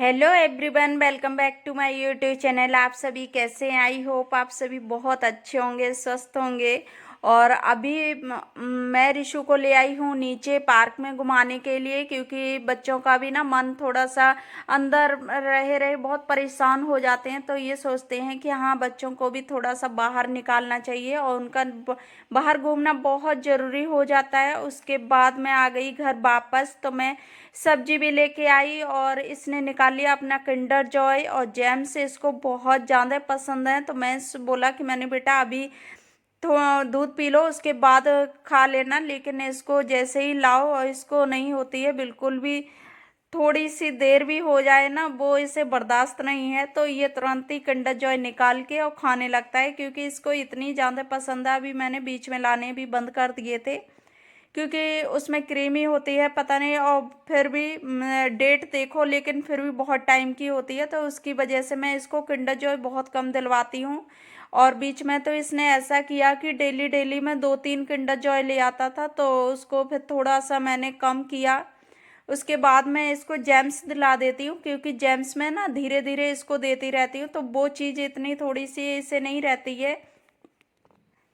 Hello everyone, welcome back to my YouTube channel. आप सभी कैसे हैं? आई होप आप सभी बहुत अच्छे होंगे, स्वस्थ होंगे। और अभी मैं ऋषु को ले आई हूँ नीचे पार्क में घुमाने के लिए, क्योंकि बच्चों का भी ना मन थोड़ा सा अंदर रहे रहे बहुत परेशान हो जाते हैं। तो ये सोचते हैं कि हाँ, बच्चों को भी थोड़ा सा बाहर निकालना चाहिए और उनका बाहर घूमना बहुत ज़रूरी हो जाता है। उसके बाद मैं आ गई घर वापस, तो मैं सब्जी भी लेके आई और इसने निकाल लिया अपना किंडर जॉय और जैम से इसको बहुत ज़्यादा पसंद है। तो मैं बोला कि मैंने बेटा अभी थोड़ा दूध पी लो, उसके बाद खा लेना। लेकिन इसको जैसे ही लाओ और इसको नहीं होती है बिल्कुल भी, थोड़ी सी देर भी हो जाए ना वो इसे बर्दाश्त नहीं है। तो ये तुरंत ही किंडर जॉय निकाल के और खाने लगता है, क्योंकि इसको इतनी ज़्यादा पसंद है। अभी मैंने बीच में लाने भी बंद कर दिए थे, क्योंकि उसमें क्रीमी होती है पता नहीं, और फिर भी डेट देखो लेकिन फिर भी बहुत टाइम की होती है। तो उसकी वजह से मैं इसको किंडर जॉय बहुत कम दिलवाती हूँ। और बीच में तो इसने ऐसा किया कि डेली डेली में 2-3 किंडर जॉय ले आता था, तो उसको फिर थोड़ा सा मैंने कम किया। उसके बाद मैं इसको जेम्स दिला देती हूँ, क्योंकि जेम्स में ना धीरे धीरे इसको देती रहती हूँ, तो वो चीज़ इतनी थोड़ी सी इसे नहीं रहती है।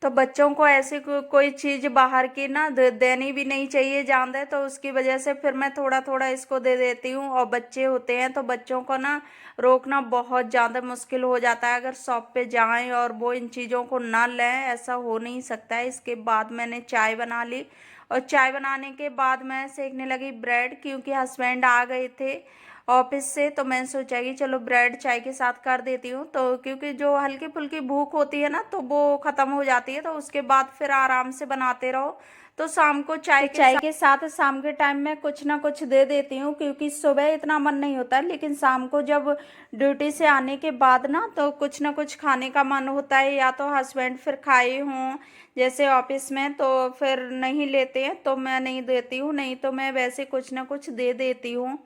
तो बच्चों को ऐसी कोई चीज़ बाहर की ना देनी भी नहीं चाहिए ज़्यादा। तो उसकी वजह से फिर मैं थोड़ा थोड़ा इसको दे देती हूँ। और बच्चे होते हैं तो बच्चों को ना रोकना बहुत ज़्यादा मुश्किल हो जाता है। अगर शॉप पे जाएं और वो इन चीज़ों को ना लें, ऐसा हो नहीं सकता है। इसके बाद मैंने चाय बना ली और चाय बनाने के बाद मैं सेकने लगी ब्रेड, क्योंकि हस्बैंड आ गए थे ऑफिस से। तो मैंने सोचा कि चलो ब्रेड चाय के साथ कर देती हूँ, तो क्योंकि जो हल्की फुल्की भूख होती है ना तो वो ख़त्म हो जाती है। तो उसके बाद फिर आराम से बनाते रहो। तो शाम को चाय के साथ शाम के टाइम में कुछ ना कुछ दे देती हूँ, क्योंकि सुबह इतना मन नहीं होता, लेकिन शाम को जब ड्यूटी से आने के बाद ना तो कुछ ना कुछ खाने का मन होता है। या तो हस्बैंड फिर खाए हों जैसे ऑफिस में, तो फिर नहीं लेते हैं तो मैं नहीं देती हूँ, नहीं तो मैं वैसे कुछ ना कुछ दे देती हूँ।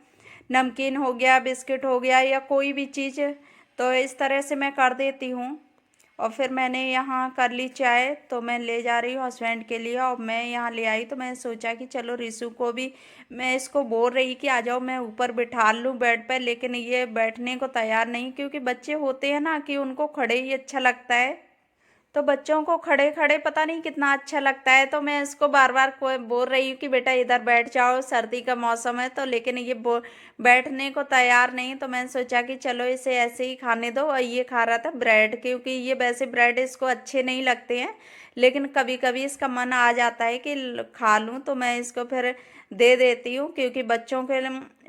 नमकीन हो गया, बिस्किट हो गया, या कोई भी चीज़, तो इस तरह से मैं कर देती हूँ। और फिर मैंने यहाँ कर ली चाय, तो मैं ले जा रही हूँ हस्बैंड के लिए। और मैं यहाँ ले आई तो मैंने सोचा कि चलो रिशु को भी, मैं इसको बोल रही कि आ जाओ मैं ऊपर बिठा लूँ बेड पर, लेकिन ये बैठने को तैयार नहीं, क्योंकि बच्चे होते हैं ना कि उनको खड़े ही अच्छा लगता है। तो बच्चों को खड़े खड़े पता नहीं कितना अच्छा लगता है। तो मैं इसको बार बार कोई बोल रही हूँ कि बेटा इधर बैठ जाओ, सर्दी का मौसम है तो, लेकिन ये बैठने को तैयार नहीं। तो मैंने सोचा कि चलो इसे ऐसे ही खाने दो। और ये खा रहा था ब्रेड, क्योंकि ये वैसे ब्रेड इसको अच्छे नहीं लगते हैं, लेकिन कभी कभी इसका मन आ जाता है कि खा लूँ, तो मैं इसको फिर दे देती हूँ। क्योंकि बच्चों के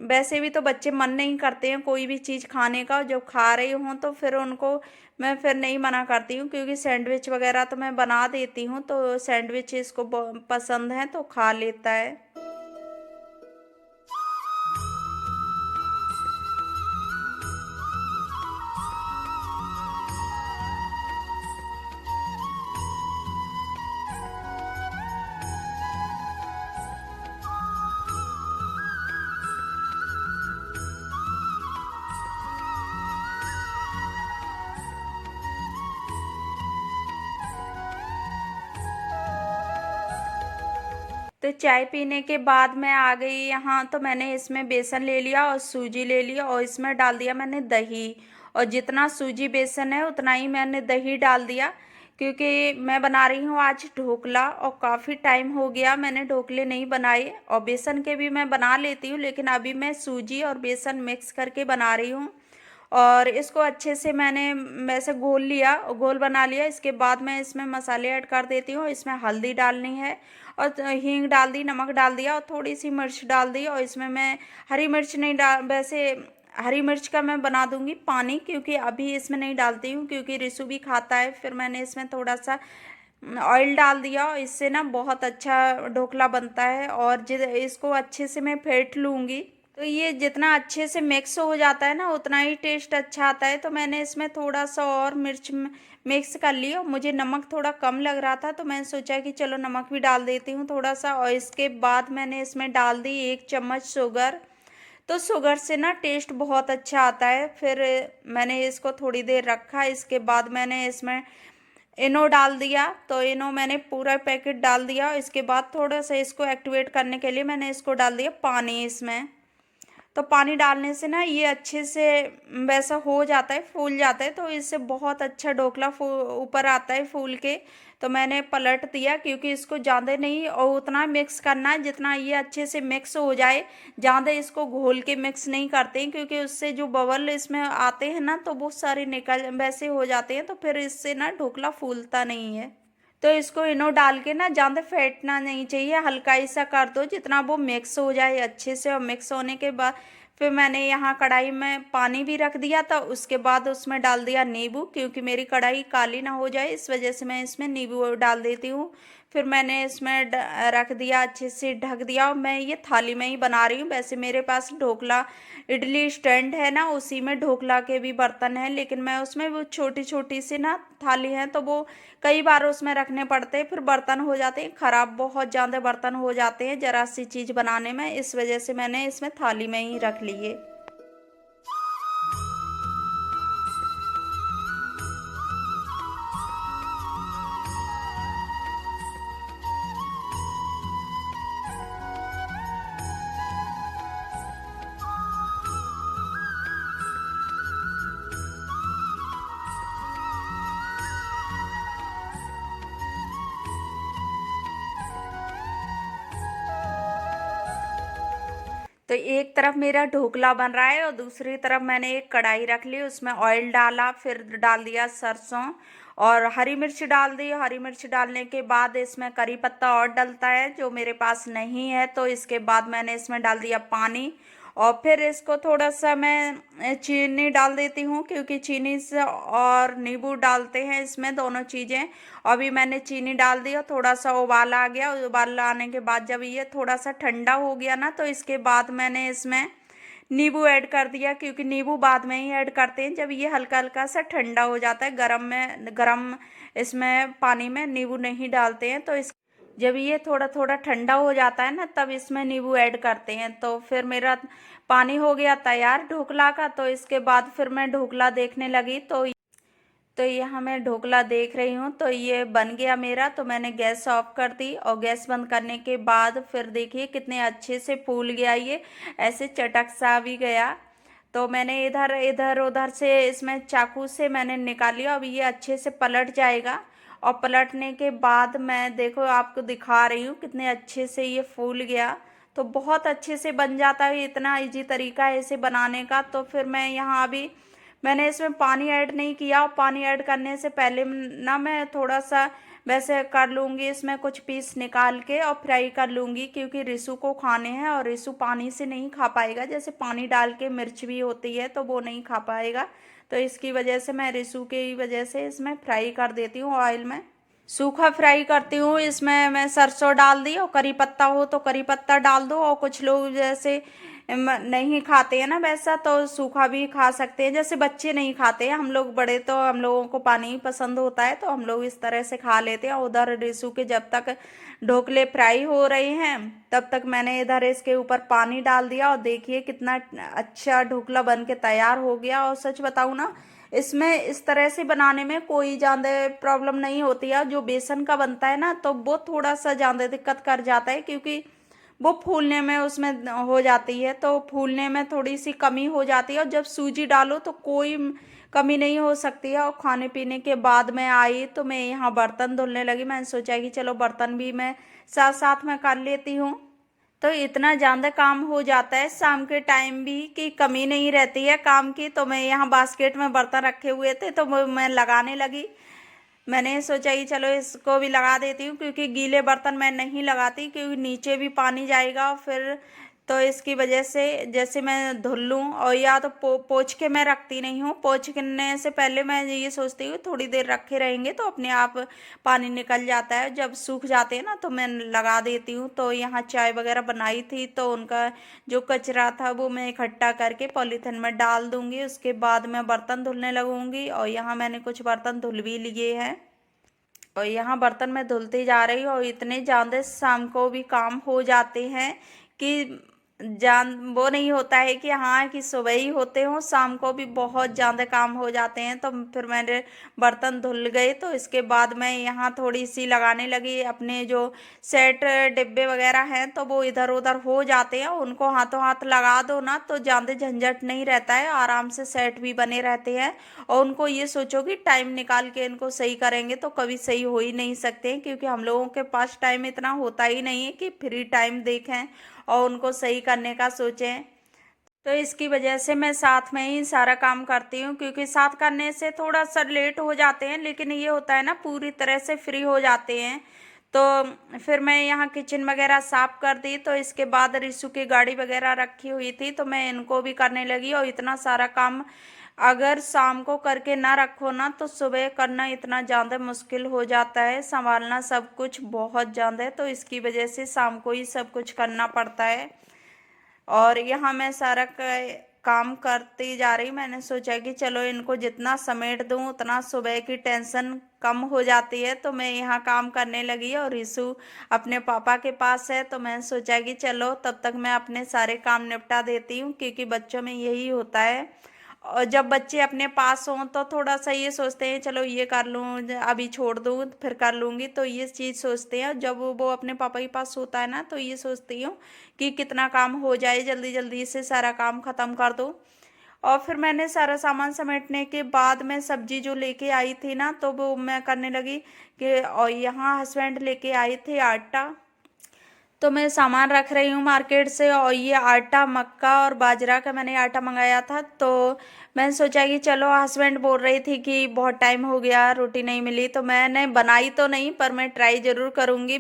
वैसे भी तो बच्चे मन नहीं करते हैं कोई भी चीज़ खाने का, जब खा रही हूँ तो फिर उनको मैं फिर नहीं मना करती हूँ, क्योंकि सैंडविच वगैरह तो मैं बना देती हूँ, तो सैंडविच इसको पसंद है तो खा लेता है। तो चाय पीने के बाद मैं आ गई यहाँ, तो मैंने इसमें बेसन ले लिया और सूजी ले लिया और इसमें डाल दिया मैंने दही। और जितना सूजी बेसन है उतना ही मैंने दही डाल दिया, क्योंकि मैं बना रही हूँ आज ढोकला और काफ़ी टाइम हो गया मैंने ढोकले नहीं बनाए। और बेसन के भी मैं बना लेती हूँ, लेकिन अभी मैं सूजी और बेसन मिक्स करके बना रही हूँ। और इसको अच्छे से मैंने वैसे घोल लिया, घोल बना लिया। इसके बाद मैं इसमें मसाले ऐड कर देती हूँ। इसमें हल्दी डालनी है और हींग डाल दी, नमक डाल दिया और थोड़ी सी मिर्च डाल दी। और इसमें मैं हरी मिर्च नहीं डाल, वैसे हरी मिर्च का मैं बना दूंगी पानी, क्योंकि अभी इसमें नहीं डालती हूँ, क्योंकि रिशु भी खाता है। फिर मैंने इसमें थोड़ा सा ऑयल डाल दिया और इससे ना बहुत अच्छा ढोकला बनता है। और इसको अच्छे से मैं फेंट लूँगी, तो ये जितना अच्छे से मिक्स हो जाता है ना उतना ही टेस्ट अच्छा आता है। तो मैंने इसमें थोड़ा सा और मिर्च मिक्स कर ली, और मुझे नमक थोड़ा कम लग रहा था तो मैंने सोचा कि चलो नमक भी डाल देती हूँ थोड़ा सा। और इसके बाद मैंने इसमें डाल दी 1 चम्मच शुगर। तो शुगर से ना टेस्ट बहुत अच्छा आता है। फिर मैंने इसको थोड़ी देर रखा, इसके बाद मैंने इसमें इनो डाल दिया। तो इनो मैंने पूरा पैकेट डाल दिया। इसके बाद थोड़ा सा इसको एक्टिवेट करने के लिए मैंने इसको डाल दिया पानी इसमें। तो पानी डालने से ना ये अच्छे से वैसा हो जाता है, फूल जाता है, तो इससे बहुत अच्छा ढोकला ऊपर आता है फूल के। तो मैंने पलट दिया क्योंकि इसको ज़्यादा नहीं और उतना मिक्स करना है जितना ये अच्छे से मिक्स हो जाए। ज़्यादा इसको घोल के मिक्स नहीं करते हैं क्योंकि उससे जो बबल इसमें आते हैं ना तो बहुत सारे निकल वैसे हो जाते हैं, तो फिर इससे ना ढोकला फूलता नहीं है। तो इसको इनो डाल के ना ज़्यादा फेंटना नहीं चाहिए, हल्का ही सा कर दो जितना वो मिक्स हो जाए अच्छे से। और मिक्स होने के बाद फिर मैंने यहाँ कढ़ाई में पानी भी रख दिया था, उसके बाद उसमें डाल दिया नींबू, क्योंकि मेरी कढ़ाई काली ना हो जाए इस वजह से मैं इसमें नींबू डाल देती हूँ। फिर मैंने इसमें रख दिया, अच्छे से ढक दिया। और मैं ये थाली में ही बना रही हूँ। वैसे मेरे पास ढोकला इडली स्टैंड है ना, उसी में ढोकला के भी बर्तन हैं, लेकिन मैं उसमें वो छोटी छोटी सी ना थाली है तो वो कई बार उसमें रखने पड़ते हैं, फिर बर्तन हो जाते हैं खराब, बहुत ज़्यादा बर्तन हो जाते हैं ज़रा सी चीज़ बनाने में, इस वजह से मैंने इसमें थाली में ही रख लिए। तो एक तरफ मेरा ढोकला बन रहा है और दूसरी तरफ मैंने एक कढ़ाई रख ली, उसमें ऑयल डाला, फिर डाल दिया सरसों और हरी मिर्च डाल दी। हरी मिर्च डालने के बाद इसमें करी पत्ता और डलता है जो मेरे पास नहीं है, तो इसके बाद मैंने इसमें डाल दिया पानी। और फिर इसको थोड़ा सा मैं चीनी डाल देती हूँ क्योंकि चीनी से और नींबू डालते हैं इसमें, दोनों चीज़ें। अभी मैंने चीनी डाल दी और थोड़ा सा उबाल आ गया। उबाल आने के बाद जब ये थोड़ा सा ठंडा हो गया ना, तो इसके बाद मैंने इसमें नींबू ऐड कर दिया, क्योंकि नींबू बाद में ही ऐड करते हैं जब ये हल्का हल्का सा ठंडा हो जाता है। गरम इसमें पानी में नींबू नहीं डालते हैं, तो इस जब ये थोड़ा थोड़ा ठंडा हो जाता है ना तब इसमें नींबू ऐड करते हैं। तो फिर मेरा पानी हो गया तैयार ढोकला का। तो इसके बाद फिर मैं ढोकला देखने लगी, तो यहाँ मैं ढोकला देख रही हूँ, तो ये बन गया मेरा। तो मैंने गैस ऑफ कर दी और गैस बंद करने के बाद फिर देखिए कितने अच्छे से फूल गया, ये ऐसे चटक सा भी गया। तो मैंने इधर इधर उधर से इसमें चाकू से मैंने निकाल लिया। अब ये अच्छे से पलट जाएगा और पलटने के बाद मैं देखो आपको दिखा रही हूँ कितने अच्छे से ये फूल गया। तो बहुत अच्छे से बन जाता है, इतना इजी तरीका है इसे बनाने का। तो फिर मैं यहाँ अभी मैंने इसमें पानी ऐड नहीं किया, और पानी ऐड करने से पहले ना मैं थोड़ा सा वैसे कर लूँगी, इसमें कुछ पीस निकाल के और फ्राई कर लूँगी, क्योंकि रिशु को खाने हैं और रिशु पानी से नहीं खा पाएगा। जैसे पानी डाल के मिर्च भी होती है तो वो नहीं खा पाएगा, तो इसकी वजह से मैं रिशु की वजह से इसमें फ्राई कर देती हूँ ऑयल में। सूखा फ्राई करती हूँ, इसमें मैं सरसों डाल दी और करी पत्ता हो तो करी पत्ता डाल दो। और कुछ लोग जैसे नहीं खाते हैं ना वैसा, तो सूखा भी खा सकते हैं। जैसे बच्चे नहीं खाते हैं, हम लोग बड़े तो हम लोगों को पानी ही पसंद होता है, तो हम लोग इस तरह से खा लेते हैं। उधर रिशु के जब तक ढोकले फ्राई हो रहे हैं तब तक मैंने इधर इसके ऊपर पानी डाल दिया। और देखिए कितना अच्छा ढोकला बन के तैयार हो गया। और सच बताऊँ ना, इसमें इस तरह से बनाने में कोई ज़्यादा प्रॉब्लम नहीं होती है। जो बेसन का बनता है ना तो वो थोड़ा सा ज़्यादा दिक्कत कर जाता है, क्योंकि वो फूलने में उसमें हो जाती है, तो फूलने में थोड़ी सी कमी हो जाती है। और जब सूजी डालो तो कोई कमी नहीं हो सकती है। और खाने पीने के बाद में आई तो मैं यहाँ बर्तन धुलने लगी। मैंने सोचा कि चलो बर्तन भी मैं साथ साथ में कर लेती हूँ। तो इतना ज़्यादा काम हो जाता है शाम के टाइम भी कि कमी नहीं रहती है काम की। तो मैं यहाँ बास्केट में बर्तन रखे हुए थे तो मैं लगाने लगी। मैंने सोचा कि चलो इसको भी लगा देती हूँ, क्योंकि गीले बर्तन मैं नहीं लगाती, क्योंकि नीचे भी पानी जाएगा फिर, तो इसकी वजह से जैसे मैं धुल लूँ। और या तो पोंछ के मैं रखती नहीं हूँ, पोंछने से पहले मैं ये सोचती हूँ थोड़ी देर रखे रहेंगे तो अपने आप पानी निकल जाता है। जब सूख जाते हैं ना तो मैं लगा देती हूँ। तो यहाँ चाय वगैरह बनाई थी तो उनका जो कचरा था वो मैं इकट्ठा करके पॉलीथिन में डाल दूँगी, उसके बाद मैं बर्तन धुलने लगूँगी। और यहाँ मैंने कुछ बर्तन धुल भी लिए हैं और यहाँ बर्तन मैं धुलती जा रही हूँ। और इतने ज़्यादा शाम को भी काम हो जाते हैं कि वो नहीं होता है कि हाँ कि सुबह ही होते हों, शाम को भी बहुत ज़्यादा काम हो जाते हैं। तो फिर मेरे बर्तन धुल गए, तो इसके बाद मैं यहाँ थोड़ी सी लगाने लगी। अपने जो सेट डिब्बे वगैरह हैं तो वो इधर उधर हो जाते हैं, उनको हाथों हाथ लगा दो ना तो ज़्यादा झंझट नहीं रहता है, आराम से सेट भी बने रहते हैं। और उनको ये सोचो कि टाइम निकाल के इनको सही करेंगे तो कभी सही हो ही नहीं सकते हैं, क्योंकि हम लोगों के पास टाइम इतना होता ही नहीं है कि फ्री टाइम देखें और उनको सही करने का सोचें। तो इसकी वजह से मैं साथ में ही सारा काम करती हूँ, क्योंकि साथ करने से थोड़ा सा लेट हो जाते हैं, लेकिन ये होता है ना पूरी तरह से फ्री हो जाते हैं। तो फिर मैं यहाँ किचन वगैरह साफ कर दी। तो इसके बाद रिशु की गाड़ी वगैरह रखी हुई थी तो मैं इनको भी करने लगी। और इतना सारा काम अगर शाम को करके ना रखो ना तो सुबह करना इतना ज़्यादा मुश्किल हो जाता है, संभालना सब कुछ बहुत ज़्यादा है। तो इसकी वजह से शाम को ही सब कुछ करना पड़ता है। और यहाँ मैं सारा काम करती जा रही। मैंने सोचा कि चलो इनको जितना समेट दूँ उतना सुबह की टेंशन कम हो जाती है। तो मैं यहाँ काम करने लगी और रिशु अपने पापा के पास है, तो मैंने सोचा कि चलो तब तक मैं अपने सारे काम निपटा देती हूँ, क्योंकि बच्चों में यही होता है। और जब बच्चे अपने पास हों तो थोड़ा सा ये सोचते हैं चलो ये कर लूँ, अभी छोड़ दूँ फिर कर लूँगी, तो ये चीज़ सोचते हैं। जब वो अपने पापा के पास होता है ना तो ये सोचती हूँ कि कितना काम हो जाए, जल्दी जल्दी से सारा काम ख़त्म कर दो। और फिर मैंने सारा सामान समेटने के बाद मैं सब्जी जो लेके आई थी ना तो वो मैं करने लगी कि, और यहाँ हस्बैंड लेके आए थे आटा, तो मैं सामान रख रही हूँ मार्केट से। और ये आटा मक्का और बाजरा का मैंने आटा मंगाया था। तो मैंने सोचा कि चलो, हस्बैंड बोल रही थी कि बहुत टाइम हो गया रोटी नहीं मिली, तो मैंने बनाई तो नहीं पर मैं ट्राई ज़रूर करूँगी।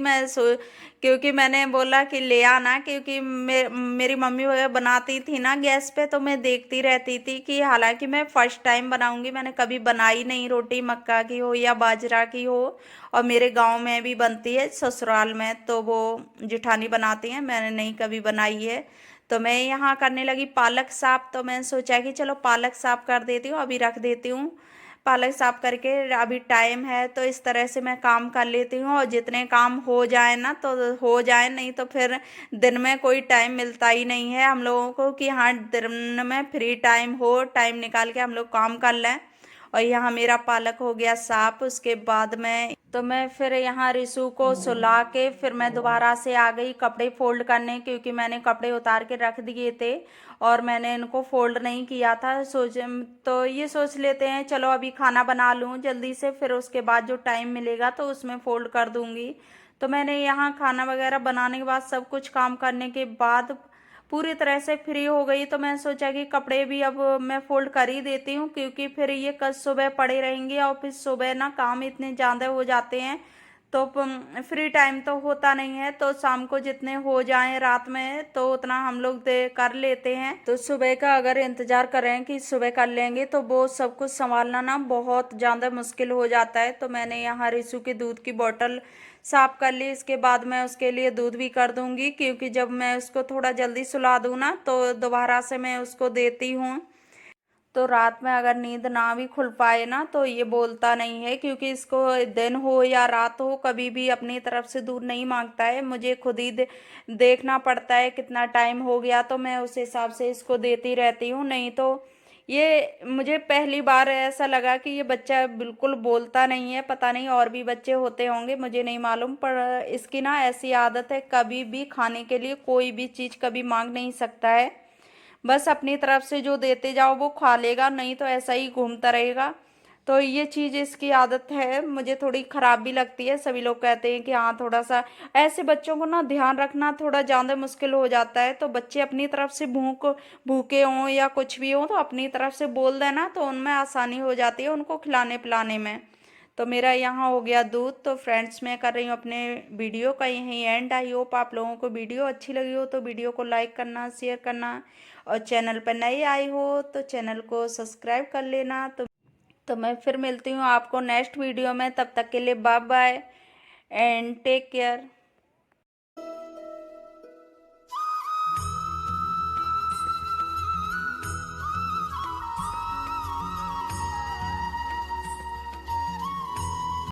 क्योंकि मैंने बोला कि ले आना, क्योंकि मेरी मम्मी वगैरह बनाती थी ना गैस पे, तो मैं देखती रहती थी कि हालांकि मैं फर्स्ट टाइम बनाऊँगी, मैंने कभी बनाई नहीं रोटी मक्का की हो या बाजरा की हो। और मेरे गांव में भी बनती है ससुराल में, तो वो जिठानी बनाती हैं, मैंने नहीं कभी बनाई है। तो मैं यहाँ करने लगी पालक साफ। तो मैंने सोचा कि चलो पालक साफ कर देती हूँ, अभी रख देती हूँ। पालक साफ करके अभी टाइम है तो इस तरह से मैं काम कर लेती हूँ। और जितने काम हो जाए ना तो हो जाए, नहीं तो फिर दिन में कोई टाइम मिलता ही नहीं है हम लोगों को कि हाँ दिन में फ्री टाइम हो, टाइम निकाल के हम लोग काम कर लें। और यहाँ मेरा पालक हो गया साफ। उसके बाद मैं फिर यहाँ रिशु को सुला के फिर मैं दोबारा से आ गई कपड़े फोल्ड करने, क्योंकि मैंने कपड़े उतार के रख दिए थे और मैंने इनको फोल्ड नहीं किया था। तो ये सोच लेते हैं चलो अभी खाना बना लूँ जल्दी से, फिर उसके बाद जो टाइम मिलेगा तो उसमें फोल्ड कर दूँगी। तो मैंने यहाँ खाना वगैरह बनाने के बाद सब कुछ काम करने के बाद पूरी तरह से फ्री हो गई। तो मैं सोचा कि कपड़े भी अब मैं फोल्ड कर ही देती हूँ, क्योंकि फिर ये कल सुबह पड़े रहेंगे और फिर सुबह ना काम इतने ज़्यादा हो जाते हैं तो फ्री टाइम तो होता नहीं है। तो शाम को जितने हो जाएं रात में तो उतना हम लोग कर लेते हैं। तो सुबह का अगर इंतज़ार करें कि सुबह कर लेंगे तो वो सब कुछ संभालना ना बहुत ज़्यादा मुश्किल हो जाता है। तो मैंने यहाँ रिशु की दूध की बोतल साफ कर ली। इसके बाद मैं उसके लिए दूध भी कर दूंगी, क्योंकि जब मैं उसको थोड़ा जल्दी सुला दूँ ना तो दोबारा से मैं उसको देती हूँ। तो रात में अगर नींद ना भी खुल पाए ना तो ये बोलता नहीं है, क्योंकि इसको दिन हो या रात हो कभी भी अपनी तरफ से दूध नहीं मांगता है। मुझे खुद ही देखना पड़ता है कितना टाइम हो गया, तो मैं उस हिसाब से इसको देती रहती हूँ। नहीं तो ये मुझे पहली बार ऐसा लगा कि ये बच्चा बिल्कुल बोलता नहीं है। पता नहीं और भी बच्चे होते होंगे, मुझे नहीं मालूम, पर इसकी ना ऐसी आदत है कभी भी खाने के लिए कोई भी चीज़ कभी मांग नहीं सकता है। बस अपनी तरफ से जो देते जाओ वो खा लेगा, नहीं तो ऐसा ही घूमता रहेगा। तो ये चीज़ इसकी आदत है, मुझे थोड़ी ख़राब भी लगती है। सभी लोग कहते हैं कि हाँ थोड़ा सा ऐसे बच्चों को ना ध्यान रखना थोड़ा ज़्यादा मुश्किल हो जाता है। तो बच्चे अपनी तरफ से भूखे हों या कुछ भी हो तो अपनी तरफ से बोल देना तो उनमें आसानी हो जाती है उनको खिलाने पिलाने में। तो मेरा यहाँ हो गया दूध। तो फ्रेंड्स मैं कर रही हूँ अपने वीडियो का यहीं एंड। आई होप आप लोगों को वीडियो अच्छी लगी हो तो वीडियो को लाइक करना, शेयर करना, और चैनल पर नए आए हो तो चैनल को सब्सक्राइब कर लेना। तो मैं फिर मिलती हूँ आपको नेक्स्ट वीडियो में, तब तक के लिए bye bye and take care.